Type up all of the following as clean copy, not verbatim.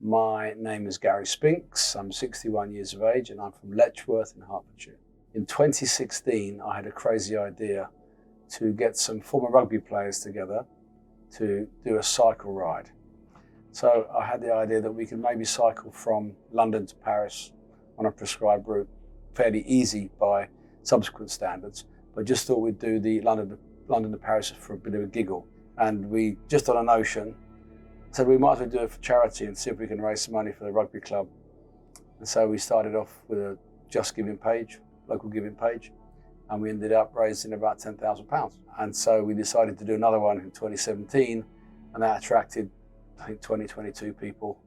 My name is Gary Spinks. I'm 61 years of age and I'm from Letchworth in Hertfordshire. In 2016, I had a crazy idea to get some former rugby players together to do a cycle ride. So I had the idea that we could maybe cycle from London to Paris on a prescribed route, fairly easy by subsequent standards, but just thought we'd do the London to Paris for a bit of a giggle. And we, just on a notion, said we might as well do it for charity and see if we can raise some money for the rugby club. And so we started off with a Just Giving page, local giving page, and we ended up raising about £10,000. And so we decided to do another one in 2017, and that attracted, I think, 22 people.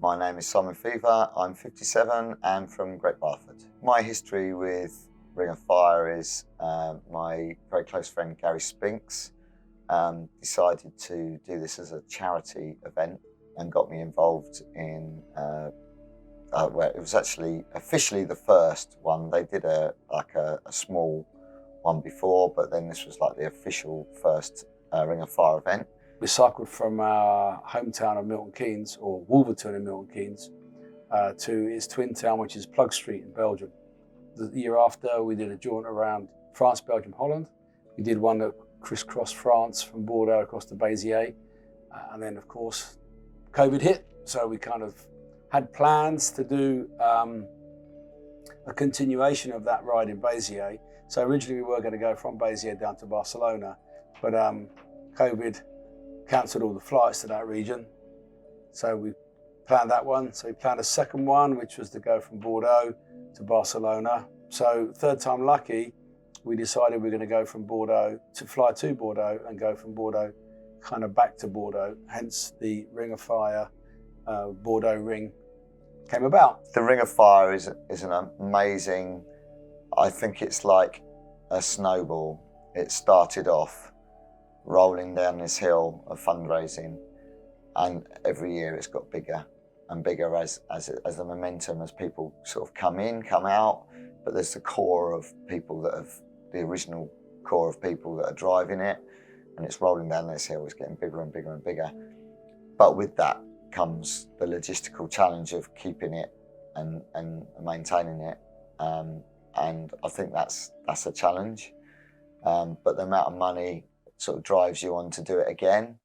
My name is Simon Fever, I'm 57 and from Great Barford. My history with Ring of Fire is my very close friend Gary Spinks decided to do this as a charity event and got me involved in well, it was actually officially the first one. They did a small one before, but then this was like the official first Ring of Fire event. We cycled from our hometown of Milton Keynes, or Wolverton in Milton Keynes, to its twin town, which is Plug Street in Belgium. The year after, we did a jaunt around France, Belgium, Holland. We did one that crisscrossed France from Bordeaux across to Béziers. And then, of course, COVID hit. So we kind of had plans to do a continuation of that ride in Béziers. So originally we were going to go from Béziers down to Barcelona, but COVID cancelled all the flights to that region. So we planned that one. So we planned a second one, which was to go from Bordeaux to Barcelona. So third time lucky, we decided we're going to go from Bordeaux, to fly to Bordeaux and go from Bordeaux kind of back to Bordeaux. Hence the Ring of Fire Bordeaux Ring came about. The Ring of Fire is an amazing, I think it's like a snowball. It started off rolling down this hill of fundraising, and every year it's got bigger and bigger as the momentum, as people sort of come in, come out, but there's the core of people that have, the original core of people that are driving it, and it's rolling down this hill, it's getting bigger and bigger and bigger. But with that comes the logistical challenge of keeping it and maintaining it, and I think that's a challenge, but the amount of money sort of drives you on to do it again.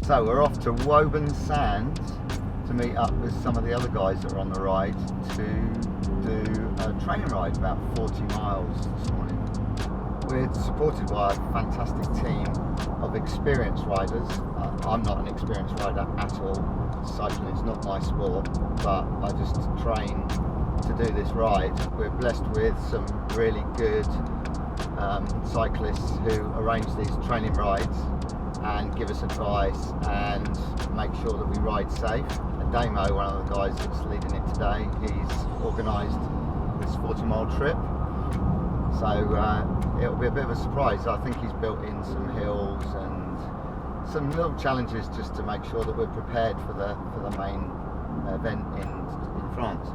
So we're off to Woburn Sands to meet up with some of the other guys that are on the ride to do a training ride, about 40 miles this morning. We're supported by a fantastic team of experienced riders. I'm not an experienced rider at all. Cycling is not my sport, but I just train to do this ride. We're blessed with some really good cyclists who arrange these training rides and give us advice and make sure that we ride safe. And Damo, one of the guys that's leading it today, he's organised this 40-mile trip. So it'll be a bit of a surprise. I think he's built in some hills and some little challenges just to make sure that we're prepared for the main event in France.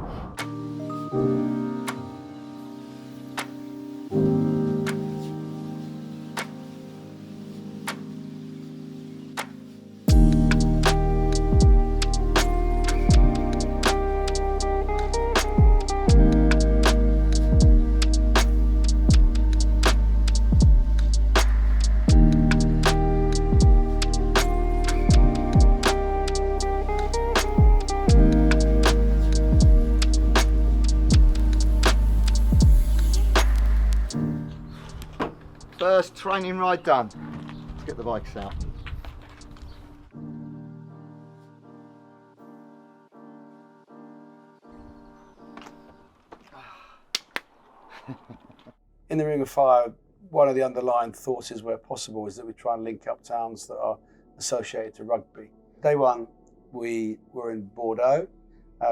First training ride done. Let's get the bikes out. In the Ring of Fire, one of the underlying thoughts is, where possible, is that we try and link up towns that are associated to rugby. Day one, we were in Bordeaux.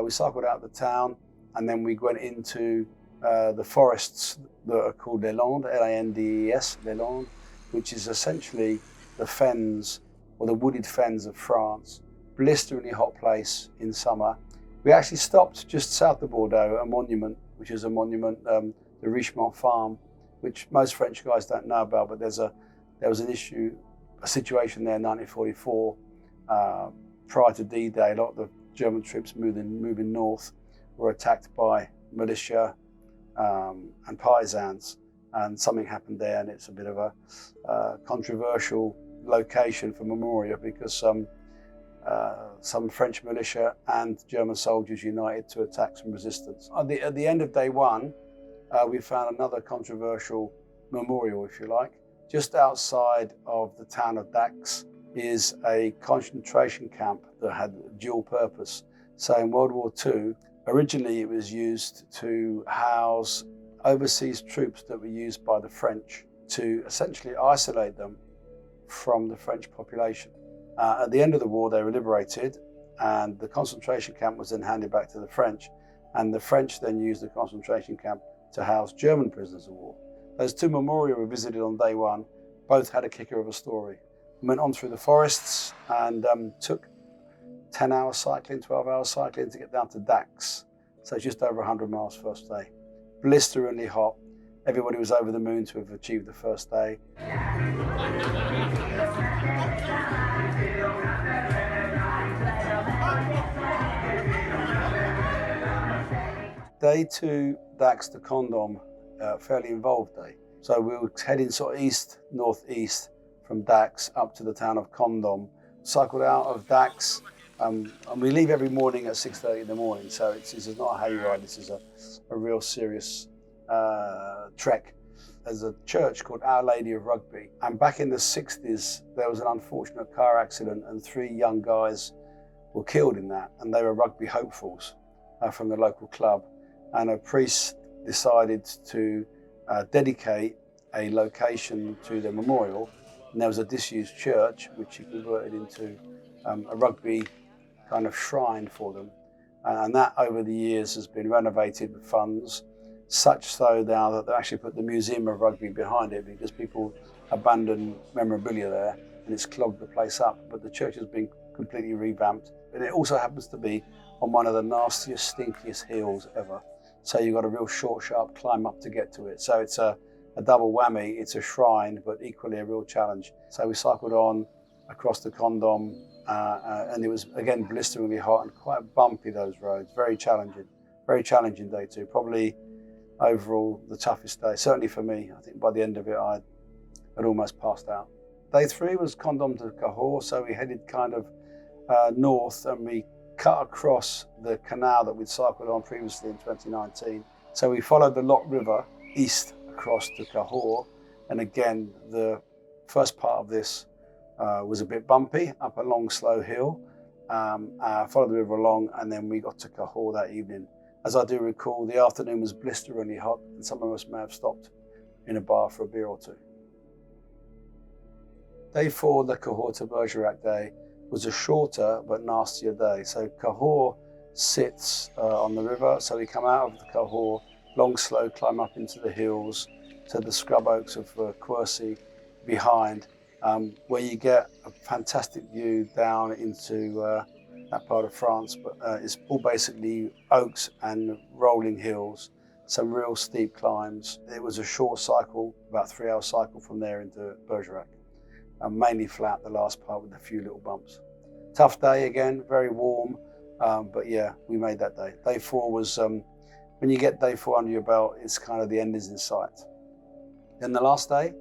We cycled out of the town, and then we went into the forests that are called Les Landes, L-A-N-D-E-S, Les Landes, which is essentially the fens, or the wooded fens of France. Blisteringly hot place in summer. We actually stopped just south of Bordeaux, a monument, which is a monument, the Richemont Farm, which most French guys don't know about, but there was a situation there in 1944, prior to D-Day. A lot of the German troops moving north were attacked by militia and partisans, and something happened there, and it's a bit of a controversial location for memorial, because some French militia and German soldiers united to attack some resistance. At the end of day one, we found another controversial memorial, if you like. Just outside of the town of Dax is a concentration camp that had dual purpose. So in World War II, originally it was used to house overseas troops that were used by the French to essentially isolate them from the French population. At the end of the war, they were liberated, and the concentration camp was then handed back to the French, and the French then used the concentration camp to house German prisoners of war. Those two memorials we visited on day one both had a kicker of a story. We went on through the forests and took 10 hours cycling, 12 hours cycling to get down to Dax. So just over 100 miles first day. Blisteringly hot. Everybody was over the moon to have achieved the first day. Day two, Dax to Condom, fairly involved day. So we were heading sort of northeast from Dax up to the town of Condom. Cycled out of Dax, and we leave every morning at 6:30 in the morning. So this is not a hayride, this is a real serious trek. There's a church called Our Lady of Rugby, and back in the 60s there was an unfortunate car accident and 3 young guys were killed in that, and they were rugby hopefuls from the local club, and a priest decided to dedicate a location to the memorial, and there was a disused church which he converted into a rugby kind of shrine for them, and that over the years has been renovated with funds, such so now that they actually put the Museum of Rugby behind it, because people abandon memorabilia there and it's clogged the place up. But the church has been completely revamped, and it also happens to be on one of the nastiest, stinkiest hills ever. So you've got a real short, sharp climb up to get to it. So it's a double whammy. It's a shrine, but equally a real challenge. So we cycled on across the Condom, and it was, again, blisteringly hot and quite bumpy, those roads. Very challenging day two. Probably overall the toughest day, certainly for me. I think by the end of it, I'd almost passed out. Day three was Condom to Cahors, so we headed kind of north, and we cut across the canal that we'd cycled on previously in 2019. So we followed the Lot River east across to Cahors, and again, the first part of this was a bit bumpy, up a long, slow hill. Followed the river along, and then we got to Cahors that evening. As I do recall, the afternoon was blisteringly hot, and some of us may have stopped in a bar for a beer or two. Day four, the Cahors to Bergerac day, was a shorter but nastier day. So Cahors sits on the river, so we come out of the Cahors, long, slow climb up into the hills to the scrub oaks of Quercy behind, where you get a fantastic view down into that part of France, but it's all basically oaks and rolling hills, some real steep climbs. It was a short cycle, about 3-hour cycle from there into Bergerac, mainly flat, the last part with a few little bumps. Tough day again, very warm, but yeah, we made that day. Day four was, when you get day four under your belt, it's kind of the end is in sight. Then the last day,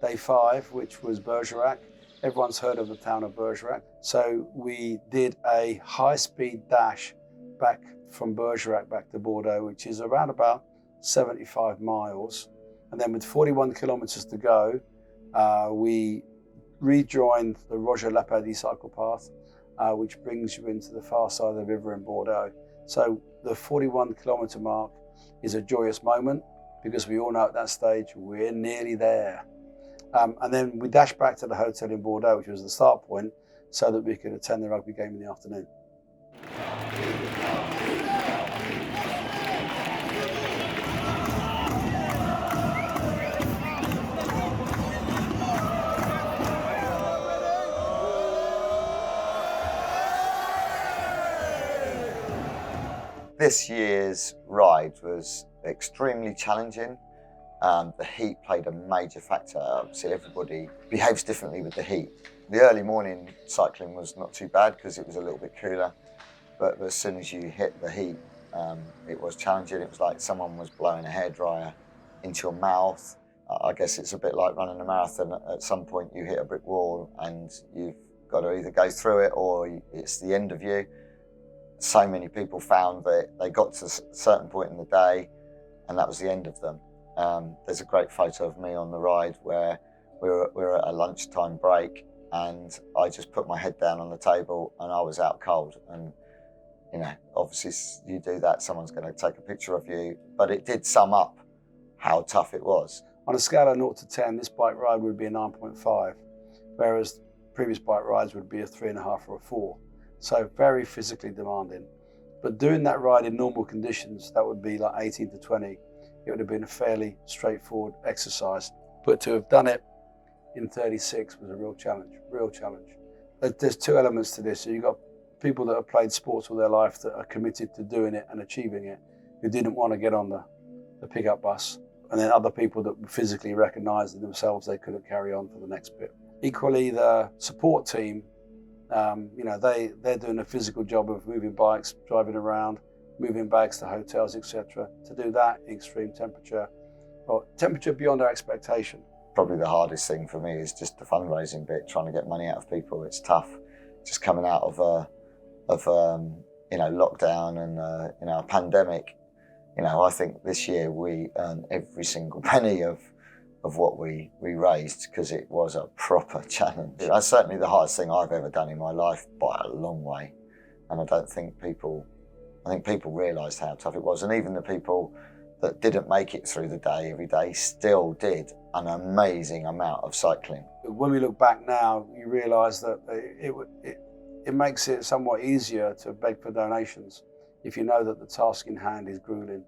day five, which was Bergerac. Everyone's heard of the town of Bergerac. So we did a high-speed dash back from Bergerac back to Bordeaux, which is around about 75 miles. And then with 41 kilometers to go, we rejoined the Roger Lapadi cycle path, which brings you into the far side of the river in Bordeaux. So the 41 kilometer mark is a joyous moment. because we all know at that stage we're nearly there. And then we dashed back to the hotel in Bordeaux, which was the start point, so that we could attend the rugby game in the afternoon. This year's ride was extremely challenging. The heat played a major factor. Obviously, everybody behaves differently with the heat. The early morning cycling was not too bad because it was a little bit cooler, but as soon as you hit the heat, it was challenging. It was like someone was blowing a hairdryer into your mouth. I guess it's a bit like running a marathon. At some point, you hit a brick wall and you've got to either go through it or it's the end of you. So many people found that they got to a certain point in the day and that was the end of them. There's a great photo of me on the ride where we were at a lunchtime break and I just put my head down on the table and I was out cold. And you know, obviously you do that, someone's going to take a picture of you, but it did sum up how tough it was. On a scale of 0 to 10, this bike ride would be a 9.5, whereas previous bike rides would be a 3.5 or a 4. So very physically demanding. But doing that ride in normal conditions, that would be like 18 to 20. It would have been a fairly straightforward exercise. But to have done it in 36 was a real challenge, real challenge. There's two elements to this. So you've got people that have played sports all their life that are committed to doing it and achieving it, who didn't want to get on the pickup bus. And then other people that physically recognised in themselves they couldn't carry on for the next bit. Equally, the support team, they're doing a physical job of moving bikes, driving around, moving bags to hotels, etc. To do that in extreme temperature, or temperature beyond our expectation. Probably the hardest thing for me is just the fundraising bit, trying to get money out of people. It's tough, just coming out of lockdown and a pandemic. I think this year we earned every single penny of what we raised because it was a proper challenge. That's certainly the hardest thing I've ever done in my life by a long way. And I think people realised how tough it was. And even the people that didn't make it through the day every day still did an amazing amount of cycling. When we look back now, you realise that it makes it somewhat easier to beg for donations if you know that the task in hand is grueling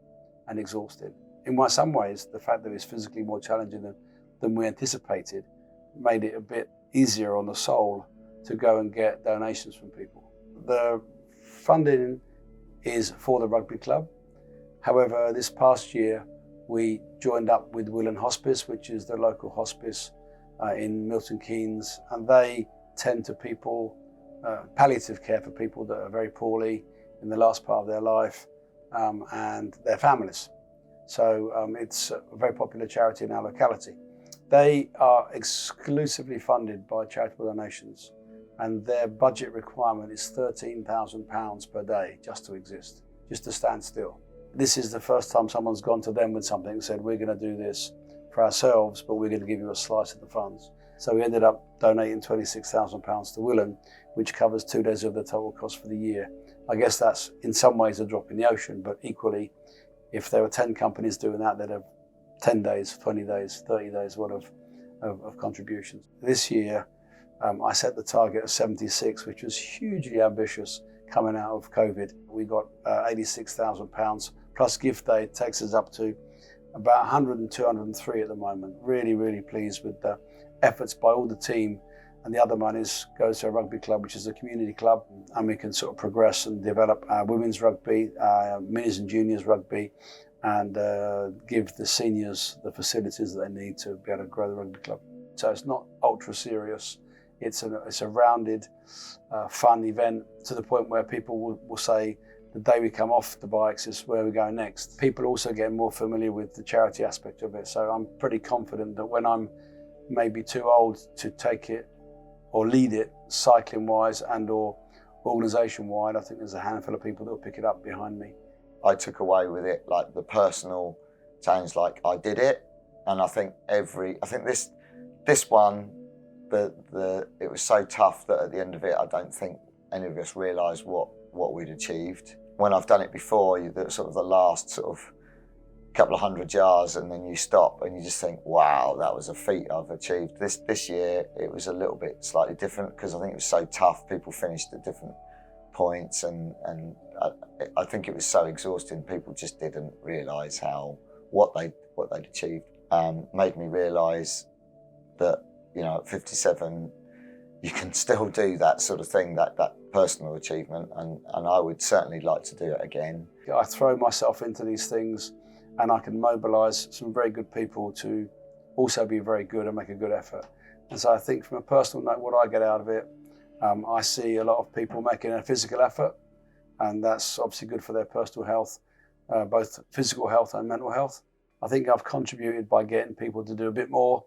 and exhausting. In some ways, the fact that it's physically more challenging than we anticipated made it a bit easier on the soul to go and get donations from people. The funding is for the rugby club. However, this past year, we joined up with Willen Hospice, which is the local hospice in Milton Keynes, and they tend to people, palliative care for people that are very poorly in the last part of their life and their families. So it's a very popular charity in our locality. They are exclusively funded by charitable donations, and their budget requirement is £13,000 per day just to exist, just to stand still. This is the first time someone's gone to them with something and said, we're going to do this for ourselves, but we're going to give you a slice of the funds. So we ended up donating £26,000 to Willen, which covers 2 days of the total cost for the year. I guess that's in some ways a drop in the ocean, but equally, if there were 10 companies doing that, they'd have 10 days, 20 days, 30 days worth of contributions. This year, I set the target of 76, which was hugely ambitious coming out of COVID. We got £86,000 plus gift aid, takes us up to about 102, 103 at the moment. Really, really pleased with the efforts by all the team. And the other money goes to a rugby club, which is a community club, and we can sort of progress and develop our women's rugby, minis and juniors rugby, and give the seniors the facilities that they need to be able to grow the rugby club. So it's not ultra serious. It's a rounded, fun event to the point where people will say the day we come off the bikes is where we go next. People also get more familiar with the charity aspect of it. So I'm pretty confident that when I'm maybe too old to take it or lead it cycling-wise and or organisation-wide, I think there's a handful of people that will pick it up behind me. I took away with it like the personal challenge, like I did it, and I think this one, it was so tough that at the end of it, I don't think any of us realised what we'd achieved. When I've done it before, the last sort of couple of 100 yards, and then you stop and you just think, wow, that was a feat I've achieved. This year it was a little bit slightly different because I think it was so tough. People finished at different points, and I think it was so exhausting. People just didn't realise what they'd achieved. Made me realise that, you know, at 57 you can still do that sort of thing, that personal achievement, and I would certainly like to do it again. I throw myself into these things and I can mobilise some very good people to also be very good and make a good effort. And so I think from a personal note, what I get out of it, I see a lot of people making a physical effort, and that's obviously good for their personal health, both physical health and mental health. I think I've contributed by getting people to do a bit more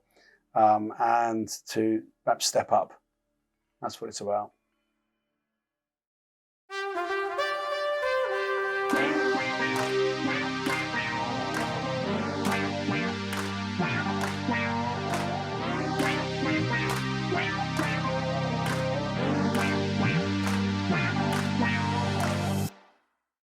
and to perhaps step up. That's what it's about.